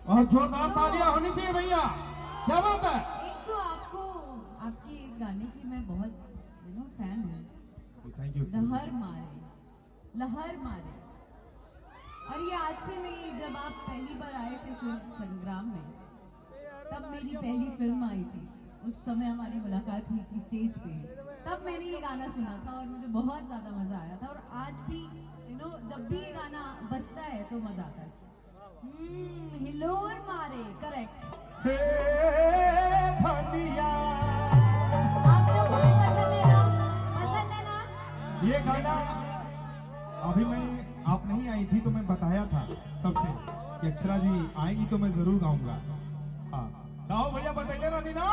और जोरदार तालियां होनी चाहिए भैया, क्या बात है। एक तो आपको आपके गाने की मैं बहुत फैन हूँ। Thank you. लहर मारे, लहर मारे। और ये आज से नहीं, जब आप पहली बार आए थे सुर संग्राम में, तब मेरी पहली फिल्म आई थी। उस समय हमारी मुलाकात हुई थी स्टेज पे, तब मैंने ये गाना सुना था और मुझे बहुत ज्यादा मजा आया था। और आज भी जब भी ये गाना बजता है तो मजा आता है। हिलोर मारे, करेक्ट। आप लोगों को पसंद है ना? पसंद है ना ये गाना? अभी मैं आप नहीं आई थी तो मैं बताया था सबसे कि अक्षरा जी आएंगी तो मैं जरूर गाऊंगा। हाँ गाओ भैया, बताइए ना नीना।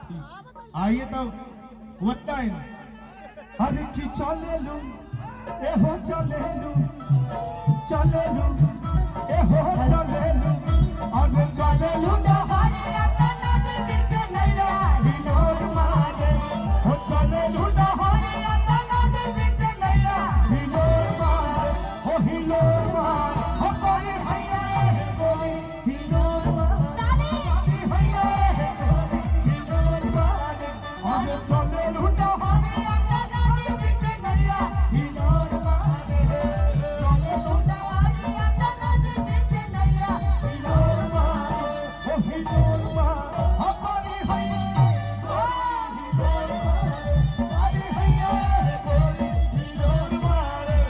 ठीक, आइए तब व्हाट टाइम। अरे की चले लू ए हो, चले लू चले लू ए हो, चले लू अरे चले लू डहारे अतना दे बीच नैया हिलोर मारे हो, चले लू डहारे अतना दे बीच नैया हिलोर मारे हो, हिलोर मारे हो कोई भैया है कोई हिलोर मारे भैया है कोई हिलोर मारे अरे चले लू डहारे अतना दे बीच नैया हिलोर मारे चले लू डहारे अतना दे बीच नैया हिलोर मारे हो, हिलोर मारे हो कोई भैया हिलोर मारे भैया है कोई हिलोर मारे।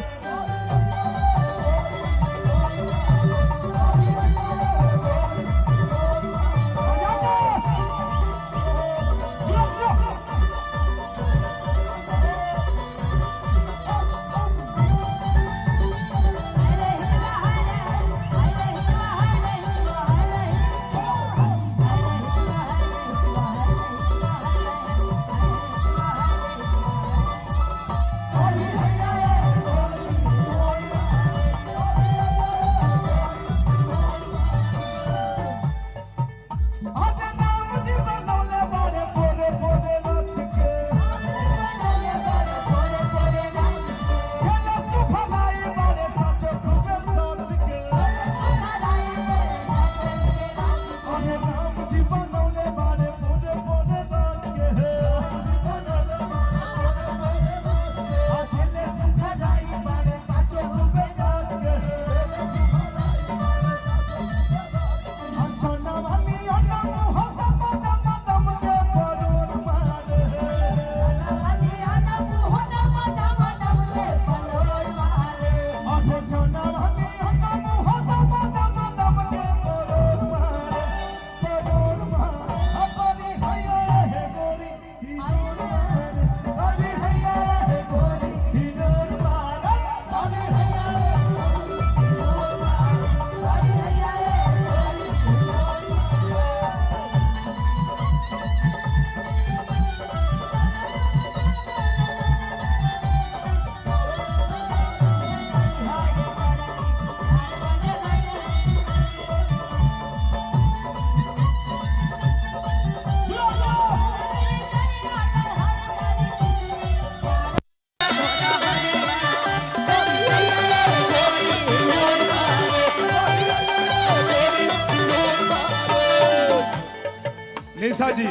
निशा जी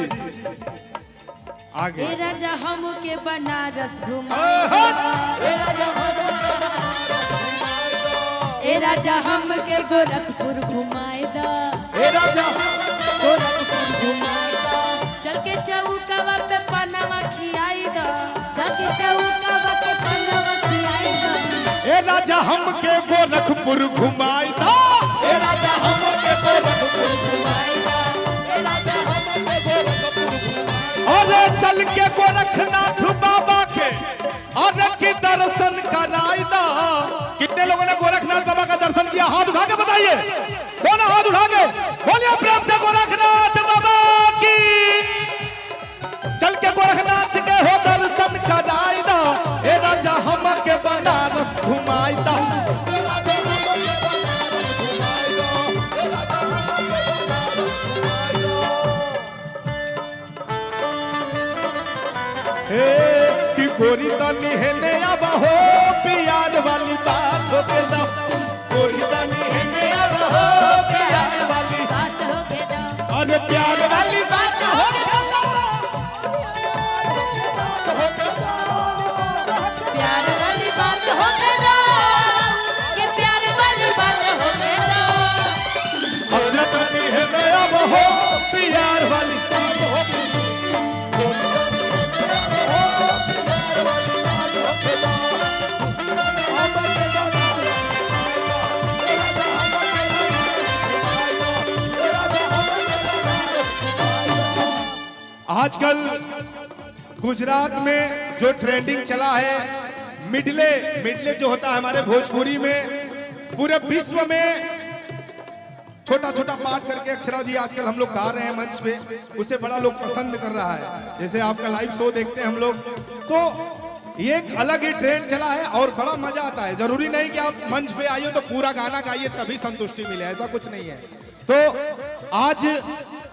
आगे। राजा हम के बनारस घुमा, ए राजा हम के गोरखपुर घुमाए दा, ए राजा गोरखपुर घुमाए दा, चल के चौकावा पे पनावा खियाई दा, जाके चौकावा पे पनावा खियाई दा, ए राजा हम के गोरखपुर घुमाई दा, ए राजा हम के गोरखपुर घुमाई दा, ए राजा हम के गोरखपुर अरे चल के गोरखनाथ बाबा के अरे की दर्शन कराई दा। कितने लोगों ने गोरखनाथ बाबा का दर्शन किया? हाथ उठा के बताइए, दोनों हाथ उठा के बोलिए प्रेम से गोरखनाथ बाबा की। चल के गोरखनाथ के हो दर्शन कराई दा, ए राजा हम के बनारस घुमाई दा। कि गोरी तनी है नया बहो प्यार वाली बात हो के ना, गोरी तनी है नया बहो आजकल गुजरात में जो ट्रेंडिंग चला है, मिडले मिडले जो होता है हमारे भोजपुरी में, पूरे विश्व में छोटा छोटा पाठ करके अक्षरा जी आजकल हम लोग गा रहे हैं मंच पे, उसे बड़ा लोग पसंद कर रहा है। जैसे आपका लाइव शो देखते हैं हम लोग, तो ये एक अलग ही ट्रेंड चला है और बड़ा मजा आता है। जरूरी नहीं कि आप मंच पे आइए तो पूरा गाना गाइए तभी संतुष्टि मिले, ऐसा कुछ नहीं है। तो आज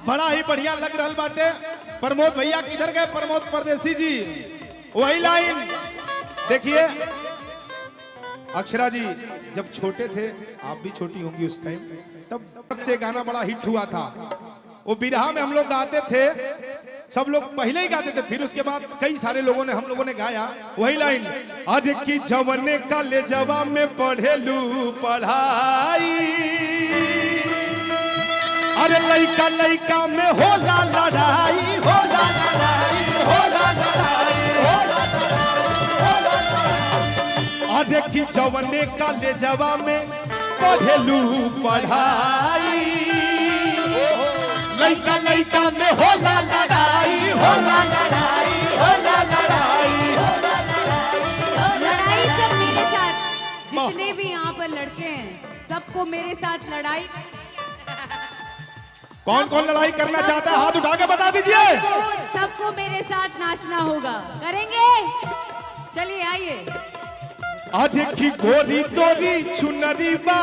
बड़ा ही बढ़िया लग रहा बाटे। प्रमोद भैया किधर गए? प्रमोद परदेसी जी, वही लाइन देखिए। अक्षरा जी जब छोटे थे, आप भी छोटी होंगी उस टाइम, तब से गाना बड़ा हिट हुआ था। वो बिरहा में हम लोग गाते थे, सब लोग पहले ही गाते थे, फिर उसके बाद कई सारे लोगों ने हम लोगों ने गाया वही लाइन। आज की जवने का ले जवा में पढ़ेलू पढ़ाई, अरे लइका लइका में होला लड़ाई, होला लड़ाई, होला लड़ाई, होला लड़ाई। आज की जवने का ले जवा में पढ़ेलू पढ़ाई, लइका लइका में होला लड़ाई, होला लड़ाई, होला लड़ाई। लड़ाई सब मेरे साथ, जितने भी यहाँ पर लड़के हैं सबको मेरे साथ लड़ाई। कौन कौन लड़ाई करना चाहता है हाथ उठा के बता दीजिए। सबको मेरे साथ नाचना होगा, करेंगे? चलिए आइए। आज की गोरी तोरी चुनरी बा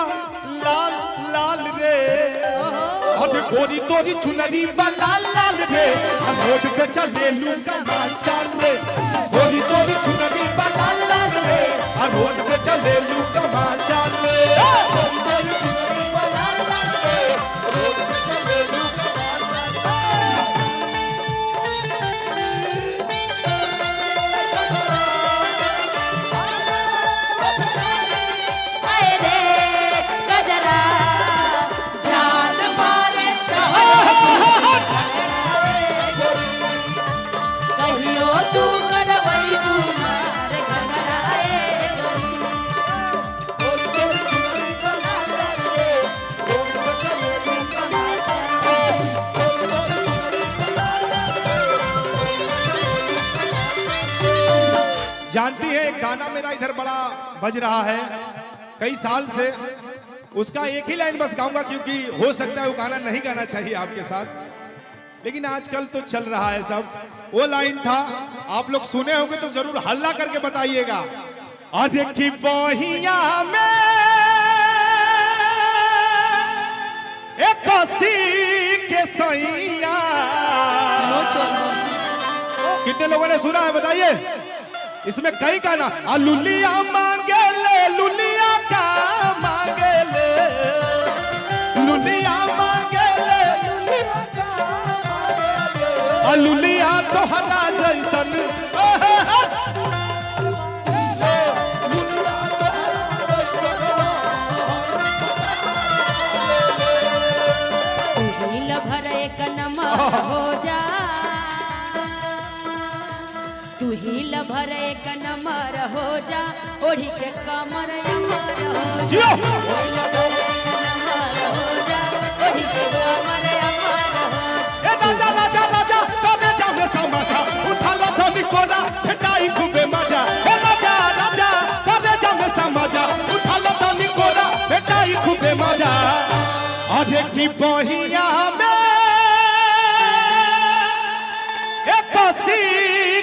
लाल लाल रे, आज गोरी तोरी चुनरी बा लाल लाल रे, रोड पे चले लू कमाल चाल रे, गोरी तोरी चुनरी बा लाल लाल रे, रोड पे चले लू कमाल चाल रे, गोरी तोरी चुनरी बा लाल लाल रे, रोड पे चले लू कमाल जानती है गाना मेरा इधर बड़ा बज रहा है कई साल से, उसका एक ही लाइन बस गाऊंगा क्योंकि हो सकता है वो गाना नहीं गाना चाहिए आपके साथ, लेकिन आजकल तो चल रहा है सब। वो लाइन था, आप लोग सुने होंगे तो जरूर हल्ला करके बताइएगा। आज की बहिया में एक के सैया, कितने लोगों ने सुना है बताइए? इसमें कई गाना, लुलिया मांगे ले, लुलिया का मांगे ले, लुलिया मांगे ले, लुलिया तो हला जैसन, भर एक नमक हो जा, तू ही लभर एक नमर हो जा, ओढ़ी के कमर अमर हो जा, नमर हो जा, ओढ़ी के कमर अमर हो जा। राजा राजा राजा कबे जामे समाजा, उठा लो धनी कोना फेटाई खूबे मजा, राजा राजा कबे जामे समाजा, उठा लो धनी कोना फेटाई खूबे मजा। आज की बहिया में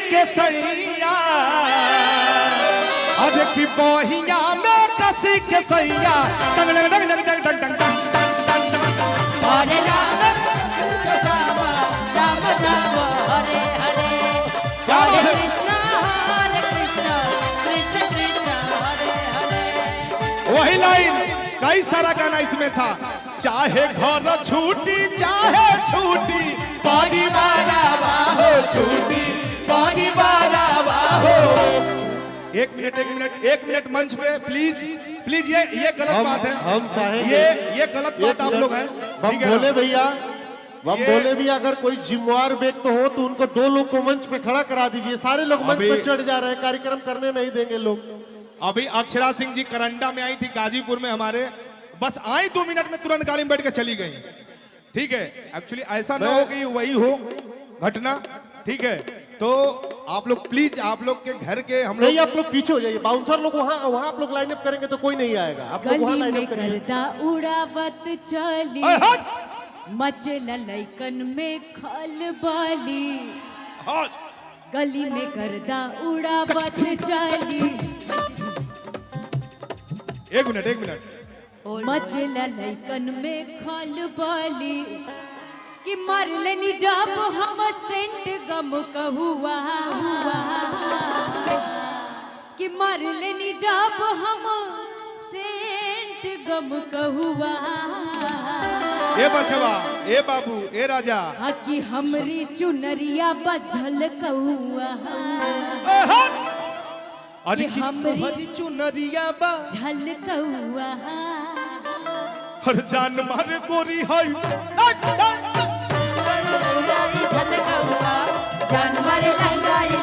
के सैया, आज की बहिया में कसी के सैया, डंग डंग डंग डंग डंग डंग डंग डंग, हरे राम राम राम राम हरे हरे, हरे कृष्ण कृष्ण कृष्ण हरे हरे। वही लाइन, कई सारा गाना इसमें था। चाहे घर छूटी चाहे छूटी, परिवार हो छूटी, परिवार हो। एक मिनट मंच पे प्लीज प्लीज, ये गलत बात है। हम चाहेंगे ये गलत बात आप लोग हैं। हम बोले भैया, हम बोले भी अगर कोई जिम्मेवार व्यक्ति हो तो उनको दो लोग को मंच पे खड़ा करा दीजिए। सारे लोग मंच पे चढ़ जा रहे हैं, कार्यक्रम करने नहीं देंगे लोग। अभी अक्षरा सिंह जी करंडा में आई थी, गाजीपुर में हमारे, बस आई 2 मिनट में तुरंत गाड़ी में बैठ के चली गई। ठीक है, एक्चुअली ऐसा ना हो कि वही हो घटना, ठीक है, तो आप लोग प्लीज, आप लोग के घर के हम नहीं, लोग आप लोग पीछे हो जाइए, बाउंसर लोग वहाँ आप लोग लाइनअप करेंगे तो कोई नहीं आएगा, आप लोग वहाँ गली में लाइनअप करिए। गर्दा उड़ावत चली, अरे हट! मचला लइकन में खलबली, हट! गली में गर्दा उड़ावत चली, एक मिनट, मचला लइकन में खलबली, कि मर लेनी जब हम सेंट गम कहुआ, कि मर लेनी जब हम सेंट गम कहुआ, ए बचवा, ए बाबू, ए राजा, कि हमरी चुनरिया बझल कहुआ, ए हट! अरे कि हमरी चुनरिया बा झल कहुआ, हर जान मारे गोरी हाय, झल कहुआ, जानवर लंगाई